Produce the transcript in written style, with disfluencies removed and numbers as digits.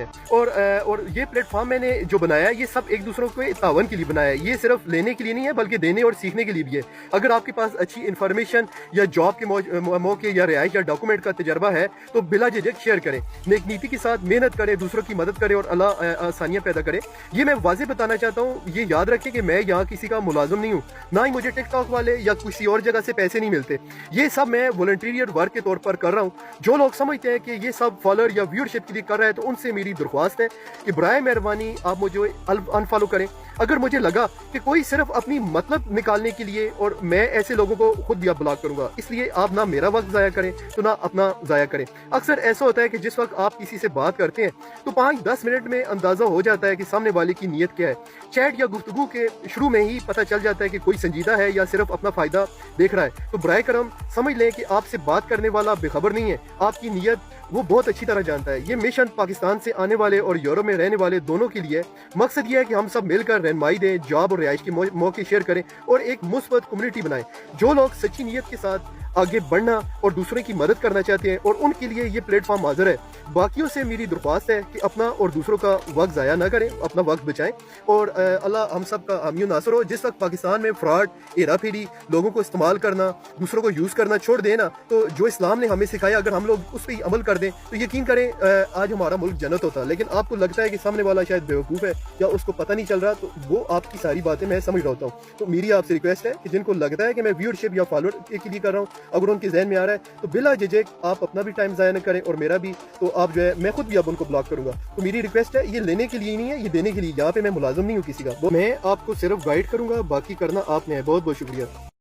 ہیں. اور یہ پلیٹ فارم میں نے جو بنایا ہے یہ سب ایک دوسروں کو تعاون کے لیے بنایا ہے. یہ صرف لینے کے لیے نہیں ہے بلکہ دینے اور سیکھنے کے لیے بھی ہے. اگر آپ کے پاس اچھی انفارمیشن یا جاب کے موقع یا رہائش یا ڈاکومنٹ کا تجربہ ہے تو بلا جھجک شیئر کریں. نیک نیتی کے ساتھ محنت کریں, دوسروں کی مدد کریں اور اللہ آسانیاں پیدا کرے. یہ میں واضح بتانا چاہتا ہوں, یہ یاد رکھیں کہ میں یہاں کسی کا ملازم نہیں ہوں, نہ ہی مجھے ٹک ٹاک والے یا کسی اور جگہ سے پیسے نہیں ملتے. یہ سب میں والنٹیئر ورک کے طور پر کر رہا ہوں. جو لوگ سمجھتے ہیں کہ یہ سب فالوور یا ویورشپ کے لیے کر رہا ہے تو ان سے میری درخواست ہے کہ برائے مہربانی آپ مجھے انفالو کریں. اگر مجھے لگا کہ کوئی صرف اپنی مطلب نکالنے کے لیے, اور میں ایسے لوگوں کو خود بھی بلاک کروں گا, اس لیے آپ نہ میرا وقت ضائع کریں تو نہ اپنا ضائع کریں. اکثر ایسا ہوتا ہے کہ جس وقت آپ کسی سے بات کرتے ہیں تو 5-10 منٹ میں اندازہ ہو جاتا ہے کہ سامنے والے کی نیت کیا ہے. چیٹ یا گفتگو کے شروع میں ہی پتہ چل جاتا ہے کہ کوئی سنجیدہ ہے یا صرف اپنا فائدہ دیکھ رہا ہے. تو برائے کرم سمجھ لیں کہ آپ سے بات کرنے والا بے خبر نہیں ہے, آپ کی نیت وہ بہت اچھی طرح جانتا ہے. یہ مشن پاکستان سے آنے والے اور یورپ میں رہنے والے دونوں کے لیے. مقصد یہ ہے کہ ہم سب مل کر رہنمائی دیں, جاب اور رہائش کے موقع شیئر کریں اور ایک مثبت کمیونٹی بنائیں. جو لوگ سچی نیت کے ساتھ آگے بڑھنا اور دوسروں کی مدد کرنا چاہتے ہیں اور ان کے لیے یہ پلیٹ فارم حاضر ہے. باقیوں سے میری درخواست ہے کہ اپنا اور دوسروں کا وقت ضائع نہ کریں, اپنا وقت بچائیں اور اللہ ہم سب کا حامی و ناصر ہو. جس وقت پاکستان میں فراڈ, ہیرا پھیری, لوگوں کو استعمال کرنا, دوسروں کو یوز کرنا چھوڑ دیں نا, تو جو اسلام نے ہمیں سکھایا اگر ہم لوگ اس پہ عمل کر دیں تو یقین کریں آج ہمارا ملک جنت ہوتا. لیکن آپ کو لگتا ہے کہ سامنے والا شاید بیوقوف ہے یا اس کو پتہ نہیں چل رہا, تو وہ آپ کی ساری باتیں میں سمجھ رہا ہوتا ہوں. تو میری آپ سے ریکویسٹ ہے کہ جن کو لگتا ہے کہ میں ویورشپ یا فالوور کے لیے کر رہا ہوں, اگر ان کے ذہن میں آ رہا ہے تو بلا جھجک آپ اپنا بھی ٹائم ضائع نہ کریں اور میرا بھی. تو آپ جو ہے میں خود بھی اب ان کو بلاک کروں گا. تو میری ریکویسٹ ہے, یہ لینے کے لیے نہیں ہے, یہ دینے کے لیے. یہاں پہ میں ملازم نہیں ہوں کسی کا, میں آپ کو صرف گائیڈ کروں گا, باقی کرنا آپ نے ہے. بہت بہت شکریہ.